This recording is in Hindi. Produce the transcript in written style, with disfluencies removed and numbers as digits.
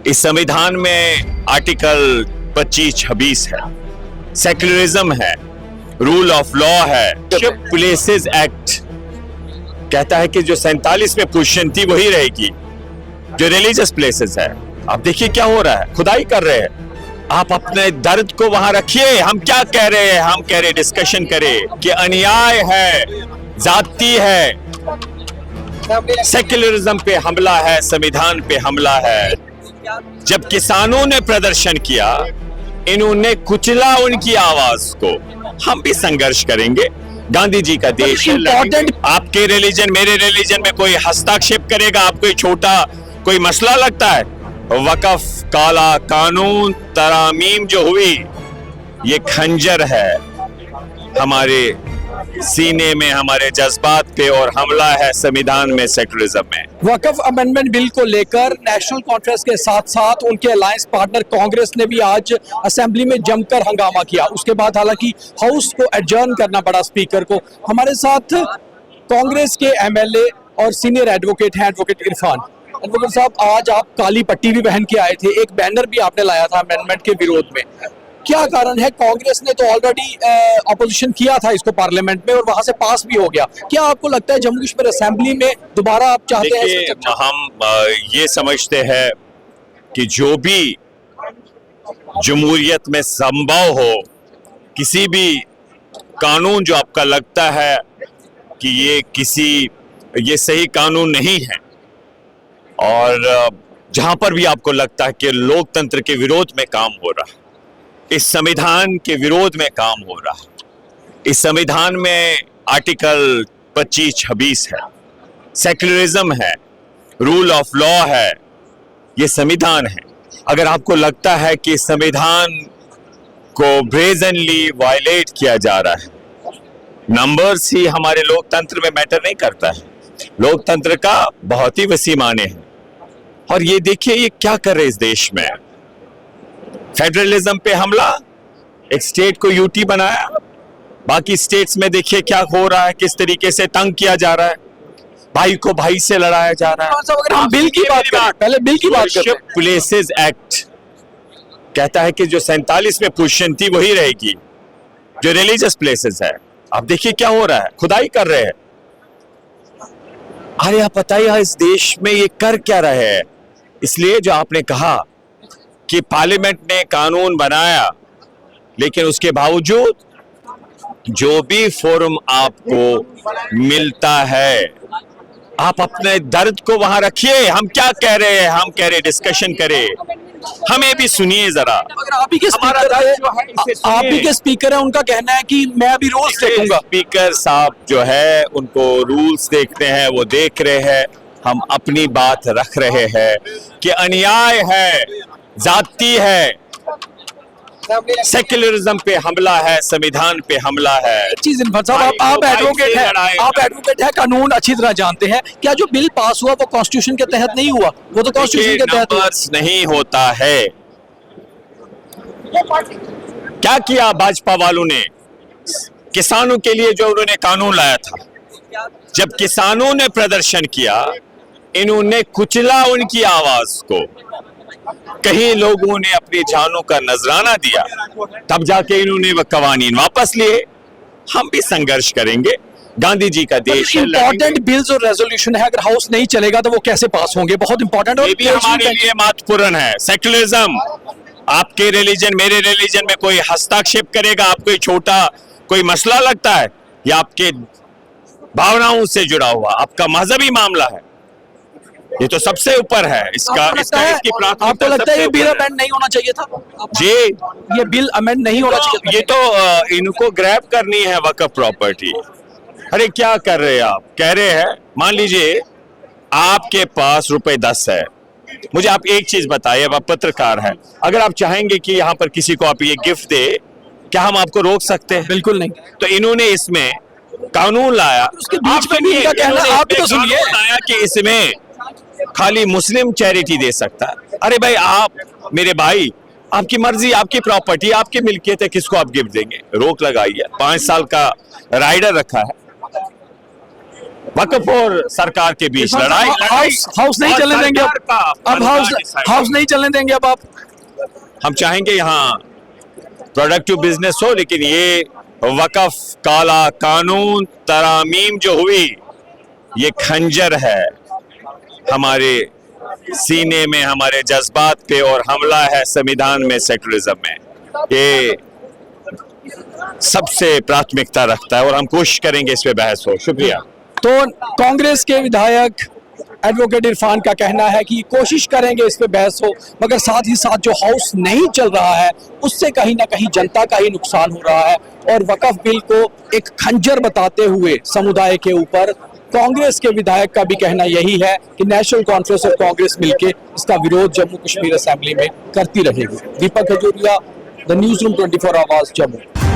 इस संविधान में आर्टिकल 25-26 है, सेक्युलरिज्म है, रूल ऑफ लॉ है। प्लेसेस एक्ट कहता है कि जो 47 में पोजीशन थी वही रहेगी, जो रिलीजियस प्लेसेस है। आप देखिए क्या हो रहा है, खुदाई कर रहे हैं। आप अपने दर्द को वहां रखिए। हम क्या कह रहे हैं? हम कह रहे डिस्कशन करें कि अन्याय है, जाती है, सेक्युलरिज्म पे हमला है, संविधान पे हमला है। जब किसानों ने प्रदर्शन किया, इन्होंने कुचला उनकी आवाज को। हम भी संघर्ष करेंगे। गांधी जी का देश है। आपके रिलीजन मेरे रिलीजन में कोई हस्तक्षेप करेगा, आपको छोटा कोई मसला लगता है? वक़्फ़ काला कानून तरामीम जो हुई, ये खंजर है हमारे सीने में, हमारे जज्बात पे, और हमला है संविधान में, सेक्युलरिज्म में। वक़्फ़ अमेंडमेंट बिल को लेकर नेशनल कॉन्फ्रेंस के साथ साथ उनके अलायंस पार्टनर कांग्रेस ने भी आज असेंबली में जमकर हंगामा किया। उसके बाद हालांकि हाउस को एडजर्न करना पड़ा स्पीकर को। हमारे साथ कांग्रेस के एमएलए और सीनियर एडवोकेट हैं, एडवोकेट इरफान। एडवोकेट साहब, आज आप काली पट्टी भी पहन के आए थे, एक बैनर भी आपने लाया था अमेंडमेंट के विरोध में। क्या कारण है? कांग्रेस ने तो ऑलरेडी अपोजिशन किया था इसको पार्लियामेंट में और वहां से पास भी हो गया। क्या आपको लगता है जम्मू कश्मीर असेंबली में दोबारा आप चाहते हैं? हम ये समझते हैं कि जो भी जमहूरियत में संभव हो, किसी भी कानून जो आपका लगता है कि ये सही कानून नहीं है, और जहां पर भी आपको लगता है कि लोकतंत्र के विरोध में काम हो रहा है, इस संविधान के विरोध में काम हो रहा है। इस संविधान में आर्टिकल 25-26 है, सेक्युलरिज्म है, रूल ऑफ लॉ है, ये संविधान है। अगर आपको लगता है कि संविधान को ब्रेजनली वायलेट किया जा रहा है, नंबर्स ही हमारे लोकतंत्र में मैटर नहीं करता है। लोकतंत्र का बहुत ही वसी माने हैं। और ये देखिए ये क्या कर रहे इस देश में, फेडरलिज्म पे हमला, एक स्टेट को यूटी बनाया, बाकी स्टेट्स में देखिए क्या हो रहा है, किस तरीके से तंग किया जा रहा है, भाई को भाई से लड़ाया जा रहा है। अगर हम बिल की बात करें, पहले बिल की बात करें। प्लेसेस एक्ट कहता है कि जो 47 में पोजीशन थी वही रहेगी, जो रिलीजियस प्लेसेस है। आप देखिए क्या हो रहा है, खुदाई कर रहे हैं। अरे आप बताइए इस देश में ये कर क्या रहे हैं? इसलिए जो आपने कहा कि पार्लियामेंट ने कानून बनाया, लेकिन उसके बावजूद जो भी फोरम आपको मिलता है, आप अपने दर्द को वहां रखिए। हम क्या कह रहे हैं? हम कह रहे डिस्कशन करें, हमें भी सुनिए जरा। अगर आप ही के स्पीकर है, उनका कहना है कि मैं अभी रूल्स देखूंगा। स्पीकर साहब जो है उनको रूल्स देखते हैं, वो देख रहे हैं। हम अपनी बात रख रहे हैं कि अन्याय है, जाती है, सेक्युलरिज्म पे हमला है, संविधान पे हमला है। एक चीज साहब, आप एडवोकेट हैं, आप एडवोकेट हैं, कानून अच्छी तरह जानते हैं। क्या जो बिल पास हुआ वो कॉन्स्टिट्यूशन के तहत नहीं हुआ? वो तो कॉन्स्टिट्यूशन के तहत नहीं होता है। क्या किया भाजपा वालों ने किसानों के लिए? जो उन्होंने कानून लाया था, जब किसानों ने प्रदर्शन किया, इन्होंने कुचला उनकी आवाज को। कहीं लोगों ने अपनी जानों का नजराना दिया, तब जाके इन्होंने वह कवानीन वापस लिए। हम भी संघर्ष करेंगे। गांधी जी का देश है। इंपॉर्टेंट बिल्स और रेजोल्यूशन है, अगर हाउस नहीं चलेगा तो वो कैसे पास होंगे? बहुत इंपॉर्टेंट और ये भी हमारे लिए महत्वपूर्ण है। सेक्युलरिज्म, आपके रिलीजन मेरे रिलीजन में कोई हस्तक्षेप करेगा, आपको छोटा कोई मसला लगता है, या आपके भावनाओं से जुड़ा हुआ आपका मजहबी मामला है, ये तो सबसे ऊपर है। इसकी आपको लगता है ये बिल अमेंड नहीं होना चाहिए था? जी, ये बिल अमेंड नहीं होना चाहिए। ये तो इनको ग्रैब करनी है वक्फ प्रॉपर्टी। अरे क्या कर रहे हैं आप? कह रहे हैं, मान लीजिए आपके पास ₹10 है, मुझे आप एक चीज बताइए, आप पत्रकार हैं, अगर आप चाहेंगे कि यहाँ पर किसी को आप ये गिफ्ट दे, क्या हम आपको रोक सकते हैं? बिल्कुल नहीं। तो इन्होंने इसमें कानून लाया, उसके बीच में भी इनका कहना, आप तो सुनिए, लाया कि इसमें खाली मुस्लिम चैरिटी दे सकता है। अरे भाई, आप मेरे भाई, आपकी मर्जी, आपकी प्रॉपर्टी, आपकी मिल्कियत है, किसको आप गिफ्ट देंगे? रोक लगाई है। 5 साल का राइडर रखा है। वक्फ और सरकार के बीच लड़ाई हाउस नहीं और चलने देंगे सरकार का अब फैसला हाउस नहीं चलने देंगे अब आप। हम चाहेंगे यहाँ प्रोडक्टिव बिजनेस हो, लेकिन ये वक्फ काला कानून तरामीम जो हुई, ये खंजर है हमारे सीने में, हमारे जज्बात पे, और हमला है संविधान में, सेकुलरिज्म में। ये सबसे प्राथमिकता रखता है और हम कोशिश करेंगे इस पे बहस हो। शुक्रिया। तो कांग्रेस के विधायक एडवोकेट इरफान का कहना है कि कोशिश करेंगे इस पे बहस हो, मगर साथ ही साथ जो हाउस नहीं चल रहा है उससे कहीं ना कहीं जनता का ही नुकसान हो रहा है। और वक्फ बिल को एक खंजर बताते हुए समुदाय के ऊपर कांग्रेस के विधायक का भी कहना यही है कि नेशनल कॉन्फ्रेंस और कांग्रेस मिलकर इसका विरोध जम्मू कश्मीर असेंबली में करती रहेगी। दीपक खजूरिया, द न्यूज़ रूम 24 आवाज, जम्मू।